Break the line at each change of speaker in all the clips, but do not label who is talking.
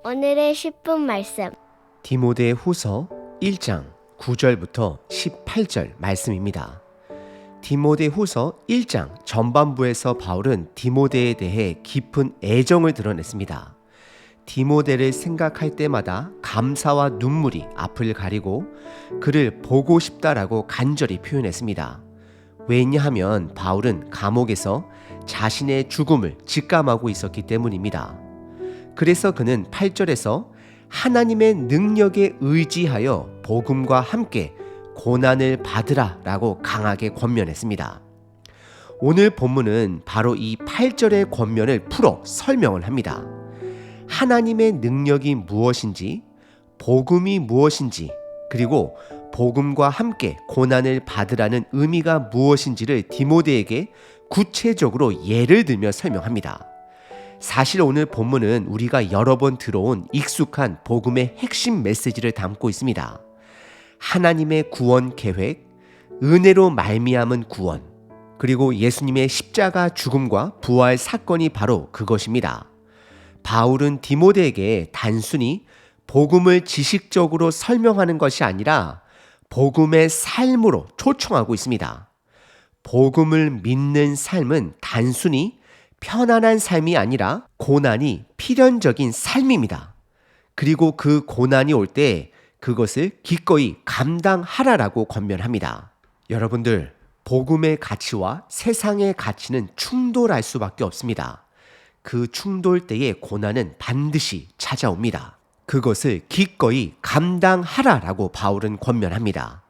오늘의 10분 말씀.
디모데 후서 1장 9절부터 18절 말씀입니다. 디모데 후서 1장 전반부에서 바울은 디모데에 대해 깊은 애정을 드러냈습니다. 디모데를 생각할 때마다 감사와 눈물이 앞을 가리고 그를 보고 싶다라고 간절히 표현했습니다. 왜냐하면 바울은 감옥에서 자신의 죽음을 직감하고 있었기 때문입니다. 그래서 그는 8절에서 하나님의 능력에 의지하여 복음과 함께 고난을 받으라 라고 강하게 권면했습니다. 오늘 본문은 바로 이 8절의 권면을 풀어 설명을 합니다. 하나님의 능력이 무엇인지, 복음이 무엇인지, 그리고 복음과 함께 고난을 받으라는 의미가 무엇인지를 디모데에게 구체적으로 예를 들며 설명합니다. 사실 오늘 본문은 우리가 여러 번 들어온 익숙한 복음의 핵심 메시지를 담고 있습니다. 하나님의 구원 계획, 은혜로 말미암은 구원, 그리고 예수님의 십자가 죽음과 부활 사건이 바로 그것입니다. 바울은 디모데에게 단순히 복음을 지식적으로 설명하는 것이 아니라 복음의 삶으로 초청하고 있습니다. 복음을 믿는 삶은 단순히 편안한 삶이 아니라 고난이 필연적인 삶입니다. 그리고 그 고난이 올 때 그것을 기꺼이 감당하라라고 권면합니다. 여러분들, 복음의 가치와 세상의 가치는 충돌할 수밖에 없습니다. 그 충돌 때의 고난은 반드시 찾아옵니다. 그것을 기꺼이 감당하라라고 바울은 권면합니다.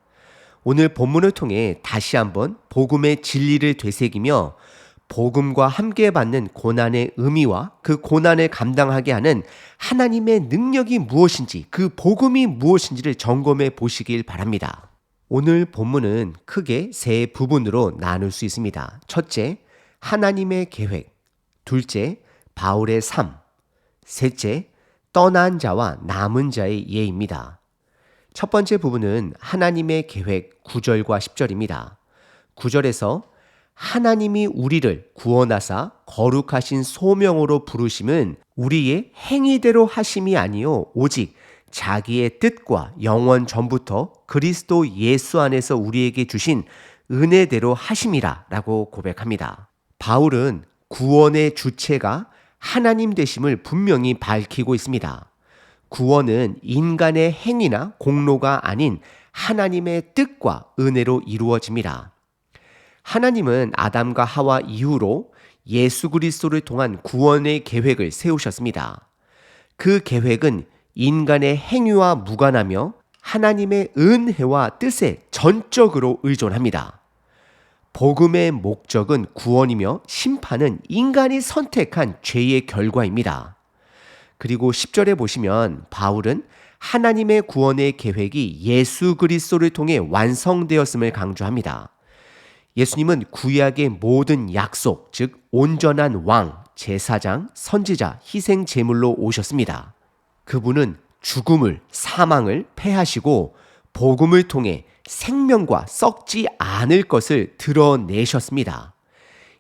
오늘 본문을 통해 다시 한번 복음의 진리를 되새기며 복음과 함께 받는 고난의 의미와 그 고난을 감당하게 하는 하나님의 능력이 무엇인지, 그 복음이 무엇인지를 점검해 보시길 바랍니다. 오늘 본문은 크게 세 부분으로 나눌 수 있습니다. 첫째, 하나님의 계획. 둘째, 바울의 삶. 셋째, 떠난 자와 남은 자의 예입니다. 첫 번째 부분은 하나님의 계획 9절과 10절입니다. 9절에서 하나님이 우리를 구원하사 거룩하신 소명으로 부르심은 우리의 행위대로 하심이 아니요 오직 자기의 뜻과 영원 전부터 그리스도 예수 안에서 우리에게 주신 은혜대로 하심이라 라고 고백합니다. 바울은 구원의 주체가 하나님 되심을 분명히 밝히고 있습니다. 구원은 인간의 행위나 공로가 아닌 하나님의 뜻과 은혜로 이루어집니다. 하나님은 아담과 하와 이후로 예수 그리스도를 통한 구원의 계획을 세우셨습니다. 그 계획은 인간의 행위와 무관하며 하나님의 은혜와 뜻에 전적으로 의존합니다. 복음의 목적은 구원이며 심판은 인간이 선택한 죄의 결과입니다. 그리고 10절에 보시면 바울은 하나님의 구원의 계획이 예수 그리스도를 통해 완성되었음을 강조합니다. 예수님은 구약의 모든 약속, 즉 온전한 왕, 제사장, 선지자, 희생 제물로 오셨습니다. 그분은 죽음을, 사망을 패하시고 복음을 통해 생명과 썩지 않을 것을 드러내셨습니다.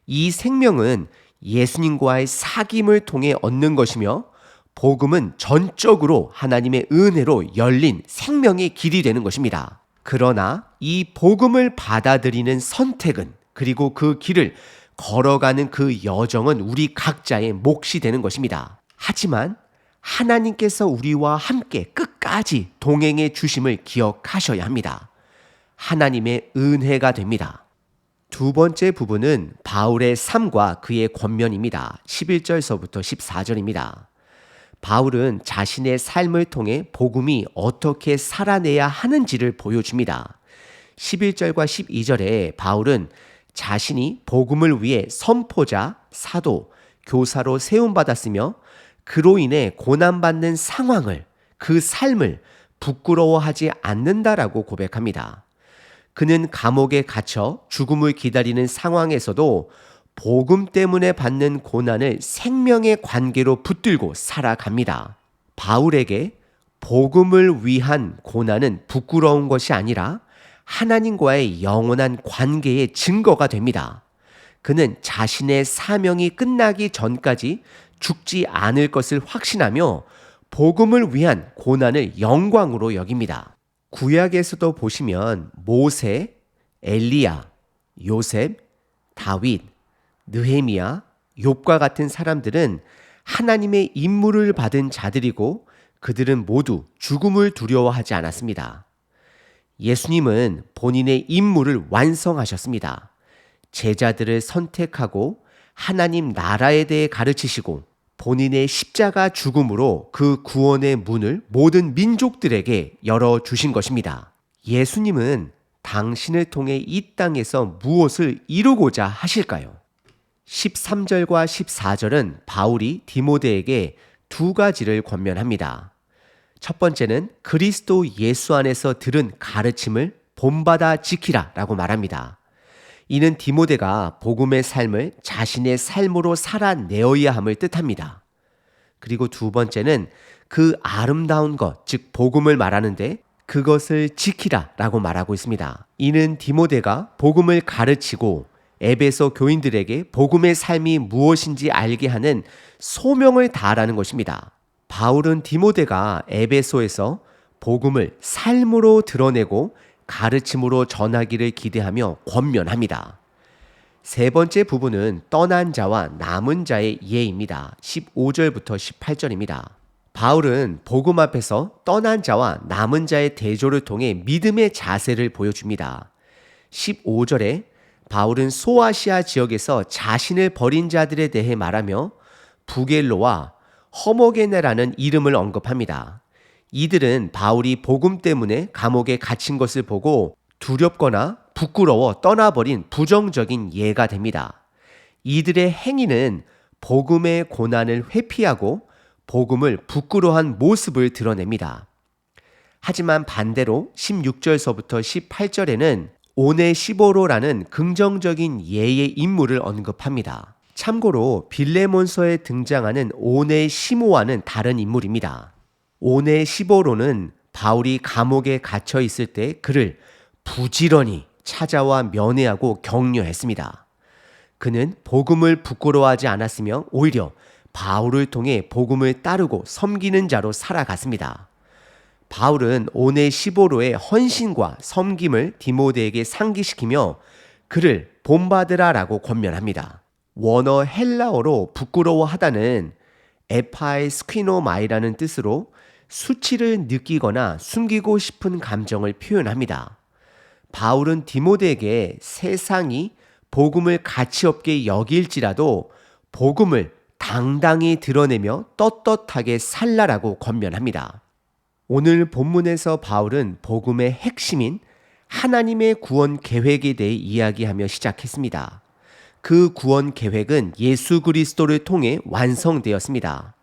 이 생명은 예수님과의 사귐을 통해 얻는 것이며 복음은 전적으로 하나님의 은혜로 열린 생명의 길이 되는 것입니다. 그러나 이 복음을 받아들이는 선택은, 그리고 그 길을 걸어가는 그 여정은 우리 각자의 몫이 되는 것입니다. 하지만 하나님께서 우리와 함께 끝까지 동행해 주심을 기억하셔야 합니다. 하나님의 은혜가 됩니다. 두 번째 부분은 바울의 삶과 그의 권면입니다. 11절서부터 14절입니다. 바울은 자신의 삶을 통해 복음이 어떻게 살아내야 하는지를 보여줍니다. 11절과 12절에 바울은 자신이 복음을 위해 선포자, 사도, 교사로 세움받았으며 그로 인해 고난받는 상황을, 그 삶을 부끄러워하지 않는다라고 고백합니다. 그는 감옥에 갇혀 죽음을 기다리는 상황에서도 복음 때문에 받는 고난을 생명의 관계로 붙들고 살아갑니다. 바울에게 복음을 위한 고난은 부끄러운 것이 아니라 하나님과의 영원한 관계의 증거가 됩니다. 그는 자신의 사명이 끝나기 전까지 죽지 않을 것을 확신하며 복음을 위한 고난을 영광으로 여깁니다. 구약에서도 보시면 모세, 엘리야, 요셉, 다윗, 느헤미야, 욥과 같은 사람들은 하나님의 임무를 받은 자들이고 그들은 모두 죽음을 두려워하지 않았습니다. 예수님은 본인의 임무를 완성하셨습니다. 제자들을 선택하고 하나님 나라에 대해 가르치시고 본인의 십자가 죽음으로 그 구원의 문을 모든 민족들에게 열어주신 것입니다. 예수님은 당신을 통해 이 땅에서 무엇을 이루고자 하실까요? 13절과 14절은 바울이 디모데에게 두 가지를 권면합니다. 첫 번째는 그리스도 예수 안에서 들은 가르침을 본받아 지키라 라고 말합니다. 이는 디모데가 복음의 삶을 자신의 삶으로 살아내어야 함을 뜻합니다. 그리고 두 번째는 그 아름다운 것, 즉 복음을 말하는데 그것을 지키라 라고 말하고 있습니다. 이는 디모데가 복음을 가르치고 에베소 교인들에게 복음의 삶이 무엇인지 알게 하는 소명을 다하라는 것입니다. 바울은 디모데가 에베소에서 복음을 삶으로 드러내고 가르침으로 전하기를 기대하며 권면합니다. 세 번째 부분은 떠난 자와 남은 자의 예입니다. 15절부터 18절입니다. 바울은 복음 앞에서 떠난 자와 남은 자의 대조를 통해 믿음의 자세를 보여줍니다. 15절에 바울은 소아시아 지역에서 자신을 버린 자들에 대해 말하며 부겔로와 허모게네라는 이름을 언급합니다. 이들은 바울이 복음 때문에 감옥에 갇힌 것을 보고 두렵거나 부끄러워 떠나버린 부정적인 예가 됩니다. 이들의 행위는 복음의 고난을 회피하고 복음을 부끄러워한 모습을 드러냅니다. 하지만 반대로 16절서부터 18절에는 오네시보로라는 긍정적인 예의 인물을 언급합니다. 참고로 빌레몬서에 등장하는 오네시모와는 다른 인물입니다. 오네시보로는 바울이 감옥에 갇혀 있을 때 그를 부지런히 찾아와 면회하고 격려했습니다. 그는 복음을 부끄러워하지 않았으며 오히려 바울을 통해 복음을 따르고 섬기는 자로 살아갔습니다. 바울은 오네시보로의 헌신과 섬김을 디모데에게 상기시키며 그를 본받으라라고 권면합니다. 원어 헬라어로 부끄러워하다는 에파이스퀴노마이라는 뜻으로 수치를 느끼거나 숨기고 싶은 감정을 표현합니다. 바울은 디모데에게 세상이 복음을 가치없게 여길지라도 복음을 당당히 드러내며 떳떳하게 살라라고 권면합니다. 오늘 본문에서 바울은 복음의 핵심인 하나님의 구원 계획에 대해 이야기하며 시작했습니다. 그 구원 계획은 예수 그리스도를 통해 완성되었습니다.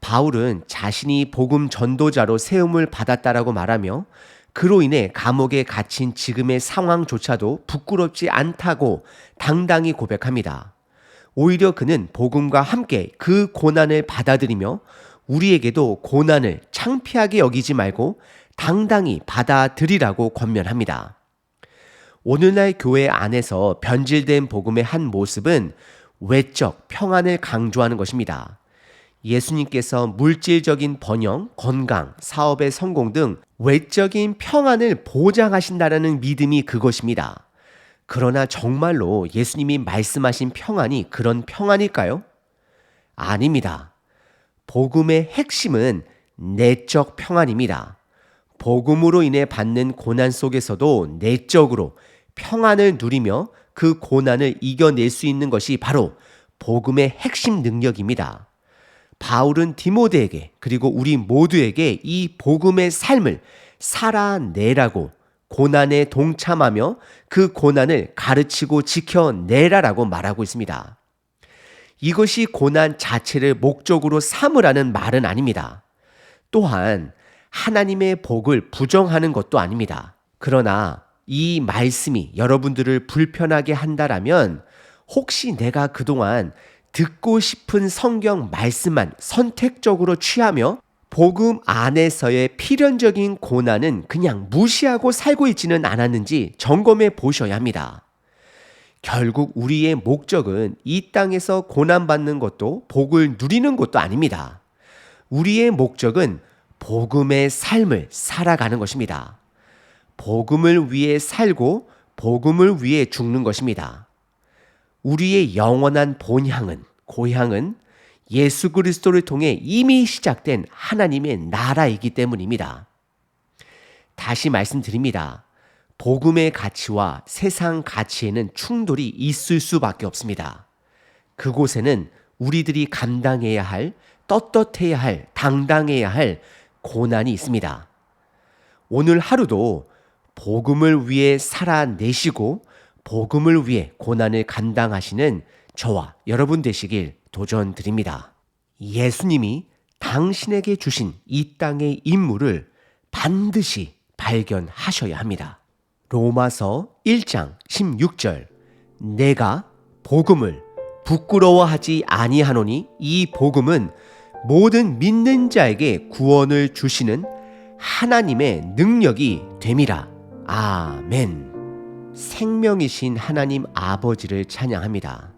바울은 자신이 복음 전도자로 세움을 받았다라고 말하며 그로 인해 감옥에 갇힌 지금의 상황조차도 부끄럽지 않다고 당당히 고백합니다. 오히려 그는 복음과 함께 그 고난을 받아들이며 우리에게도 고난을 창피하게 여기지 말고 당당히 받아들이라고 권면합니다. 오늘날 교회 안에서 변질된 복음의 한 모습은 외적 평안을 강조하는 것입니다. 예수님께서 물질적인 번영, 건강, 사업의 성공 등 외적인 평안을 보장하신다라는 믿음이 그것입니다. 그러나 정말로 예수님이 말씀하신 평안이 그런 평안일까요? 아닙니다. 복음의 핵심은 내적 평안입니다. 복음으로 인해 받는 고난 속에서도 내적으로 평안을 누리며 그 고난을 이겨낼 수 있는 것이 바로 복음의 핵심 능력입니다. 바울은 디모데에게 그리고 우리 모두에게 이 복음의 삶을 살아내라고 고난에 동참하며 그 고난을 가르치고 지켜내라라고 말하고 있습니다. 이것이 고난 자체를 목적으로 삼으라는 말은 아닙니다. 또한 하나님의 복을 부정하는 것도 아닙니다. 그러나 이 말씀이 여러분들을 불편하게 한다라면 혹시 내가 그동안 듣고 싶은 성경 말씀만 선택적으로 취하며 복음 안에서의 필연적인 고난은 그냥 무시하고 살고 있지는 않았는지 점검해 보셔야 합니다. 결국 우리의 목적은 이 땅에서 고난받는 것도 복을 누리는 것도 아닙니다. 우리의 목적은 복음의 삶을 살아가는 것입니다. 복음을 위해 살고 복음을 위해 죽는 것입니다. 우리의 영원한 본향은, 고향은 예수 그리스도를 통해 이미 시작된 하나님의 나라이기 때문입니다. 다시 말씀드립니다. 복음의 가치와 세상 가치에는 충돌이 있을 수밖에 없습니다. 그곳에는 우리들이 감당해야 할, 떳떳해야 할, 당당해야 할 고난이 있습니다. 오늘 하루도 복음을 위해 살아내시고 복음을 위해 고난을 감당하시는 저와 여러분 되시길 도전드립니다. 예수님이 당신에게 주신 이 땅의 임무를 반드시 발견하셔야 합니다. 로마서 1장 16절 내가 복음을 부끄러워하지 아니하노니 이 복음은 모든 믿는 자에게 구원을 주시는 하나님의 능력이 됨이라. 아멘. 생명이신 하나님 아버지를 찬양합니다.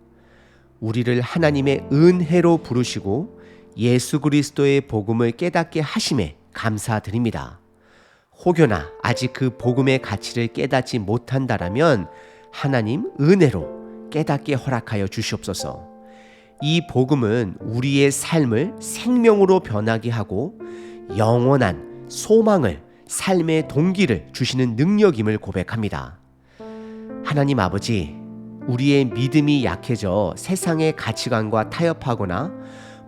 우리를 하나님의 은혜로 부르시고 예수 그리스도의 복음을 깨닫게 하심에 감사드립니다. 혹여나 아직 그 복음의 가치를 깨닫지 못한다라면 하나님 은혜로 깨닫게 허락하여 주시옵소서. 이 복음은 우리의 삶을 생명으로 변하게 하고 영원한 소망을, 삶의 동기를 주시는 능력임을 고백합니다. 하나님 아버지, 우리의 믿음이 약해져 세상의 가치관과 타협하거나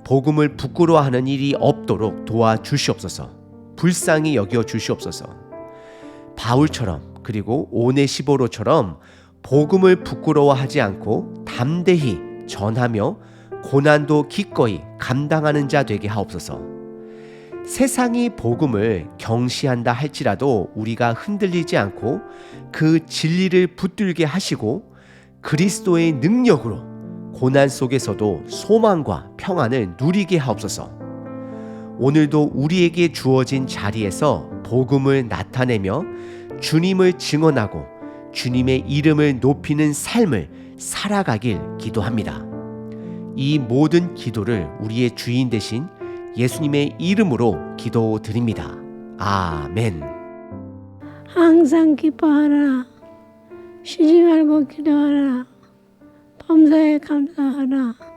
복음을 부끄러워하는 일이 없도록 도와주시옵소서. 불쌍히 여겨 주시옵소서. 바울처럼 그리고 오네시보로처럼 복음을 부끄러워하지 않고 담대히 전하며 고난도 기꺼이 감당하는 자 되게 하옵소서. 세상이 복음을 경시한다 할지라도 우리가 흔들리지 않고 그 진리를 붙들게 하시고 그리스도의 능력으로 고난 속에서도 소망과 평안을 누리게 하옵소서. 오늘도 우리에게 주어진 자리에서 복음을 나타내며 주님을 증언하고 주님의 이름을 높이는 삶을 살아가길 기도합니다. 이 모든 기도를 우리의 주인 되신 예수님의 이름으로 기도드립니다. 아멘.
항상 기뻐하라. 쉬지 말고 기도하라. 범사에 감사하라.